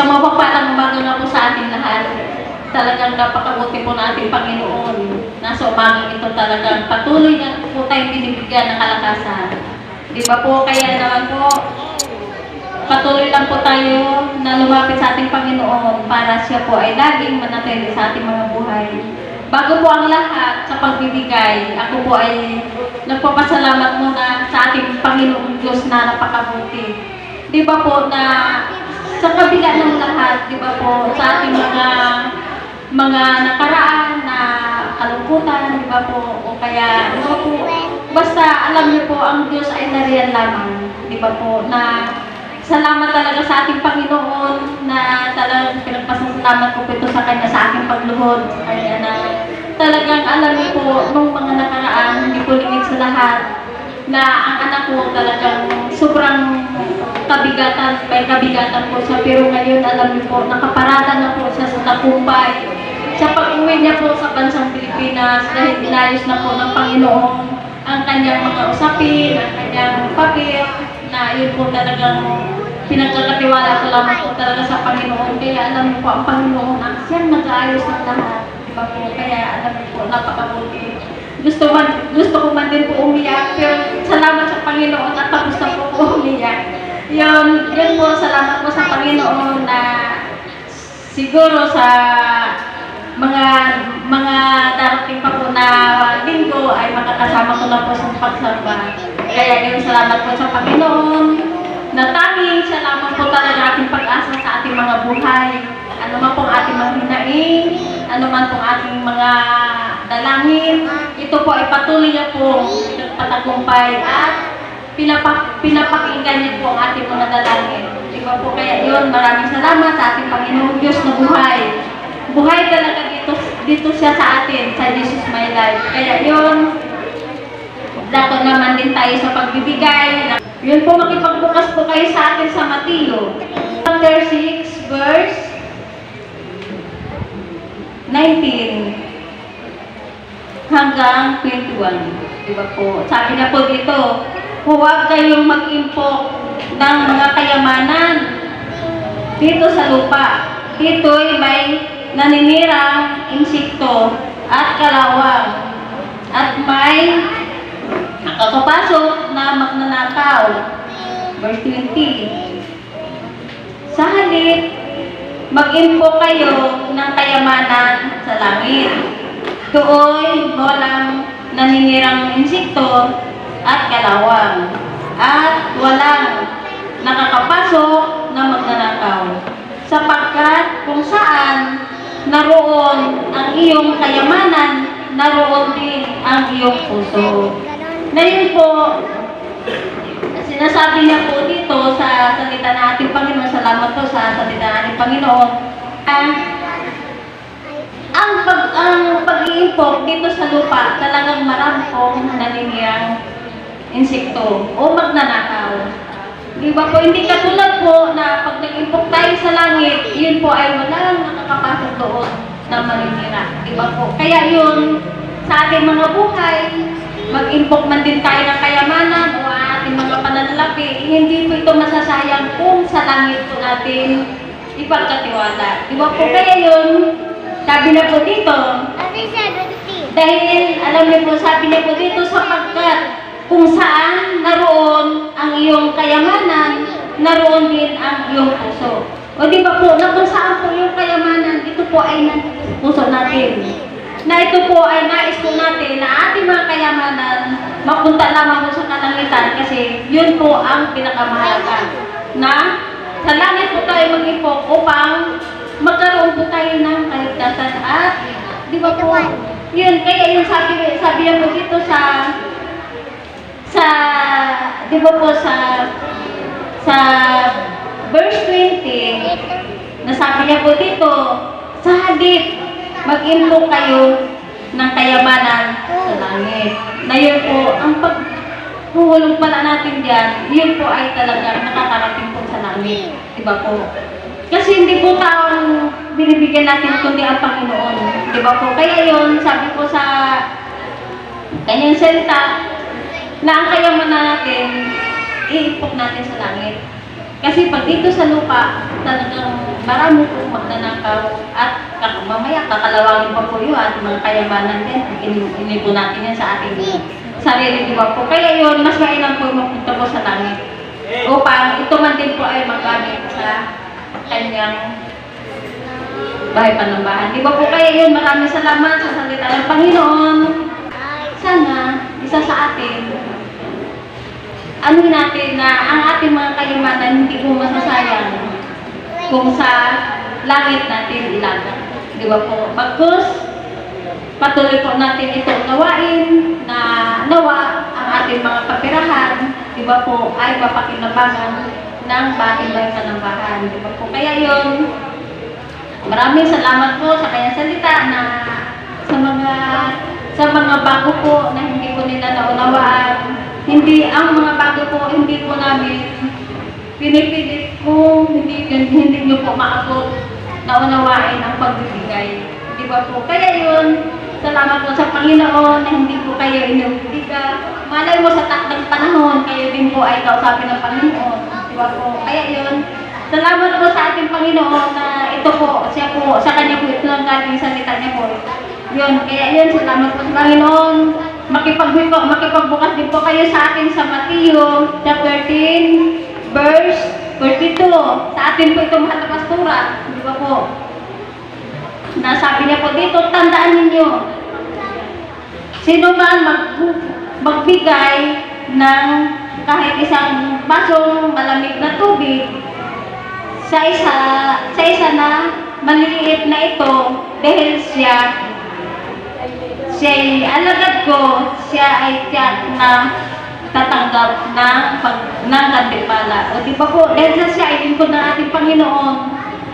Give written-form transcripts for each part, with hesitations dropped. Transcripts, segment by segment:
Sa mapagpalang umaga nga po sa ating lahat, talagang napakabuti po na ating Panginoon. Nasa umagang ito talagang patuloy na po tayong binibigyan ng kalakasan. Di ba po? Kaya naman po, patuloy lang po tayo na lumapit sa ating Panginoon para siya po ay laging manatili sa ating mga buhay. Bago po ang lahat sa pagbibigay, ako po ay nagpapasalamat muna sa ating Panginoon Diyos na napakabuti. Di ba po na sa kabila ng lahat, di ba po, sa ating mga nakaraan na kalungkutan, di ba po, o kaya, di ba po, basta alam niyo po, ang Diyos ay nariyan lamang, di ba po, na salamat talaga sa ating Panginoon na talagang pinagpasalamat ko po ito sa Kanya sa aking pagluhod. Kaya na talagang alam niyo po, nung mga nakaraan, hindi po limit sa lahat, na ang anak ko talagang sobrang kabigatan, may kabigatan po siya. Pero ngayon, alam niyo po, nakaparada na po siya sa tagumpay. Sa pag-uwi niya po sa bansang Pilipinas, dahil inayos na po ng Panginoon ang kanyang mga usapin, ang kanyang papel, na yun po talagang pinagkakatiwala ko lamang po talaga sa Panginoon. Kaya alam niyo po, ang Panginoon ang siyang nag-aayos ng lahat. Diba po? Kaya alam niyo po, napakabuti. Gusto ko man din po umiyak, pero salamat sa Panginoon at tapos na po umiyak. Yun po, salamat po sa Panginoon na siguro sa mga darating pa po na linggo ay makakasama ko na po sa pagsamba. Kaya yun, salamat po sa Panginoon na tanging siya lamang po talaga ating pag-asa sa ating mga buhay. Ano man pong ating mga hinaing, ano man pong ating mga dalangin, ito po ay patuloy niya po patagumpay at pinapakinggan niya po ang ating mga dalangin. Diba po? Kaya yun, maraming salamat sa ating Panginoong Diyos na buhay. Buhay talaga dito siya sa atin, sa Jesus My Life. Kaya yun, dapat naman din tayo sa pagbibigay. Yun po, makipagbukas po kayo sa atin sa Mateo. Chapter 6, verse 19 hanggang 21. Diba po? Sabi na po dito, huwag kayong mag-impok ng mga kayamanan dito sa lupa. Dito'y may naninirang insekto at kalawang at may nakakapasok na magnanakaw. Verse 20. Sa halip, mag-impok kayo ng kayamanan sa langit. Doon walang naninirang insekto at kalawang at walang nakakapasok na magnanakaw. Sapagkat kung saan naroon ang iyong kayamanan, naroon din ang iyong puso. Ngayon po, sinasabi niya po dito sa salita ng ating Panginoon, salamat po sa salita ng ating Panginoon, ang pag-iimpok dito sa lupa, talagang marami pong naninirang insekto o magnanakaw. Di ba po, hindi katulad po na pag nag-impok tayo sa langit, yun po ay walang nakakapasok doon na maninira. Di ba po? Kaya yun, sa ating mga buhay, mag-impok man din tayo ng kayamanan o ating mga pananalapi, hindi po ito masasayang kung sa langit po natin ipagkatiwala. Di ba po? Kaya yun, sabi na po dito, dahil alam niyo po, sabi niya po dito, sapagkat kung saan naroon ang iyong kayamanan, naroon din ang iyong puso. O di ba po, na kung saan po yung kayamanan, ito po ay nandito sa puso natin. Na ito po ay nais po natin na ating mga kayamanan mapunta lamang po sa kalangitan kasi yun po ang pinakamahalaga. Na sa langit po tayo mag-ipok upang magkaroon po tayo ng kaligtasan at di ba po, yun, kaya yung sabi niya po dito di ba po sa verse 20, nasabi niya po dito, sa halip, mag-impok kayo ng kayamanan sa langit. Na yun po, ang paghuhulog pala natin dyan, yun po ay talagang nakakarating po sa langit. Diba po? Kasi hindi po taong binibigyan natin kundi ang Panginoon. Diba po? Kaya yun, sabi po sa kanyang salita, na ang kayamanan natin, iipok natin sa langit. Kasi pag dito sa lupa, talagang marami pong magnanakaw at mamaya kakalawangin pa po yun at mga kayamanan din. Inipo natin yan sa ating sarili, di ba po? Kaya yun, mas mainam po mapunta po sa langit. Upang ito man din po ay magamit sa kanyang bahay panambahan. Di ba po? Kaya yun, maraming salamat sa salita ng Panginoon. Sana, isa sa atin, ano natin na ang ating mga kayamanan hindi po masasayang kung sa langit natin ilagay. Di ba po? Bagkus, patuloy po natin itong gawain na nawa ang ating mga kapirahan, di ba po, ay mapakinabangan ng bating bahay panambahan. Di ba po? Kaya yun, maraming salamat po sa kanyang salita na sa mga bago po na hindi po nila naunawaan. Hindi, ang mga bago po, hindi po namin pinipilit po, hindi nyo po maabot na unawain ang pagbibigay. Di ba po? Kaya yun, salamat po sa Panginoon na hindi po kayo inuuliga. Malay mo sa takdang panahon, kayo din po ay kausapin ng Panginoon. Di ba po? Kaya yun, salamat po sa ating Panginoon na ito po, siya po, sa kanya po ito ang ating salita niya po. Yun, kaya yun, salamat po sa Panginoon. Makipagbukas din po kayo sa atin sa Mateo chapter 13, verse 42. Sa atin po ito mahal na pastora. Di ba po? Nasabi niya po dito, tandaan ninyo, sino man magbigay ng kahit isang basong malamig na tubig sa isa na maliliit na ito, dahil siya ay alagad ko, siya ay tiyak na tatanggap ng gantimpala. O di ba po, dahil siya ay lingkod ng ating Panginoon,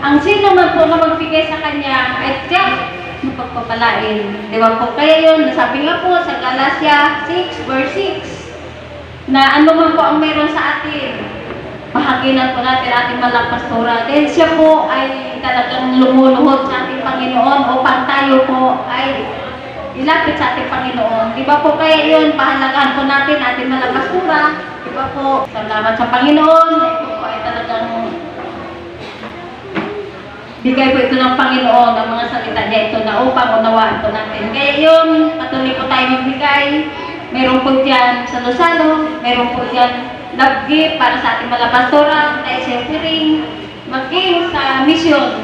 ang sino man po na magbigay sa kanya ay tiyak na pagpapalain. Di ba po? Kaya yun, nasabi nga po sa Galatia 6 verse 6 na ano man po ang meron sa atin, bahaginan po natin ating malapastora. Dahil siya po ay talagang lumuluhod sa ating Panginoon upang tayo po ay ilapit sa ating Panginoon. Di ba po? Kaya yun, pahalagahan po natin ating malapastora. Di ba po? Salamat sa Panginoon. Ito po ay talagang bigay po ito ng Panginoon, ang mga salita niya ito na upang unawaan po natin. Kaya yun, patuloy po tayo magbigay. Meron po dyan sa Losalo, meron po dyan love gift para sa ating malapastora, tayo siyempre mag-give sa mission.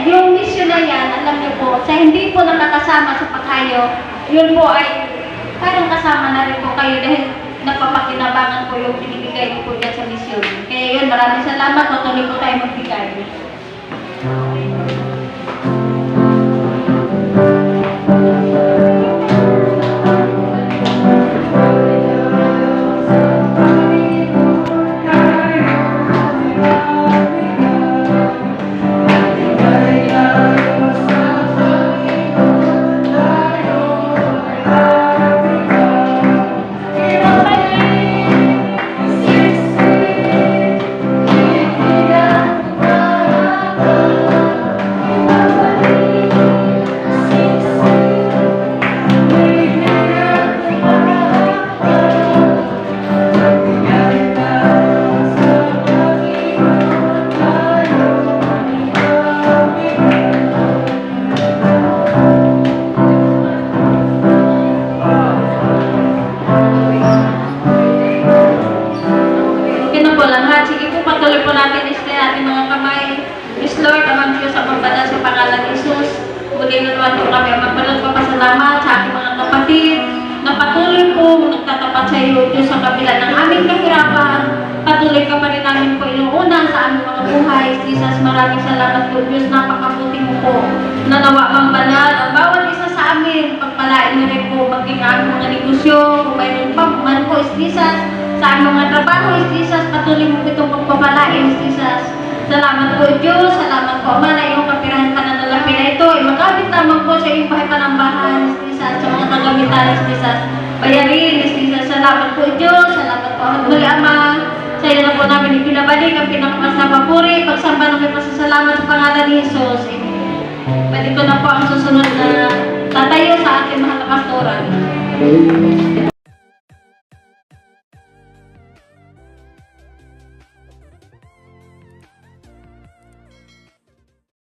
Yung mission na yan, alam niyo po, sa hindi po nakakasama sa paghayo, yun po ay parang kasama na rin po kayo dahil napapakinabangan po yung binibigay niyo po dyan sa mission. Kaya yun, maraming salamat, patuloy po tayo magbigay. Lord, amang Diyos, ang magbanal sa pangalan ni Jesus. Muli na naman po kami ang magpapasalamat sa aking mga kapatid na patuloy po nagtatapat sa iyo, Diyos, sa kabila ng aming kahirapan. Patuloy ka pa rin namin po inuuna sa aming mga buhay. Jesus, maraming salamat po, Diyos, napakabuti mo po. Nanawa mang banal ang bawat isa sa amin. Pagpalain mo rin po maging aming mga negosyo, kung mayroon pa man po, Jesus, sa aming mga trabaho, Jesus, patuloy mo po itong pagpapalain, Jesus. Salamat po, Diyos. Salamat po, Ama, na iyong kapirahan pananalapi na ito. Magamit naman po sa iyong bahay panambahan, Jesus, sa mga kagamitan, Jesus. Bayarin, Jesus. Salamat po, Diyos. Salamat po, Ama, Ama. Sa iyo na po namin ipinabalik ang pinakamas na papuri. Pagsamba namin pasasalamat sa pangalan ni Jesus. Pwede ko na po ang susunod na tatayo sa ating mahal na pastoran.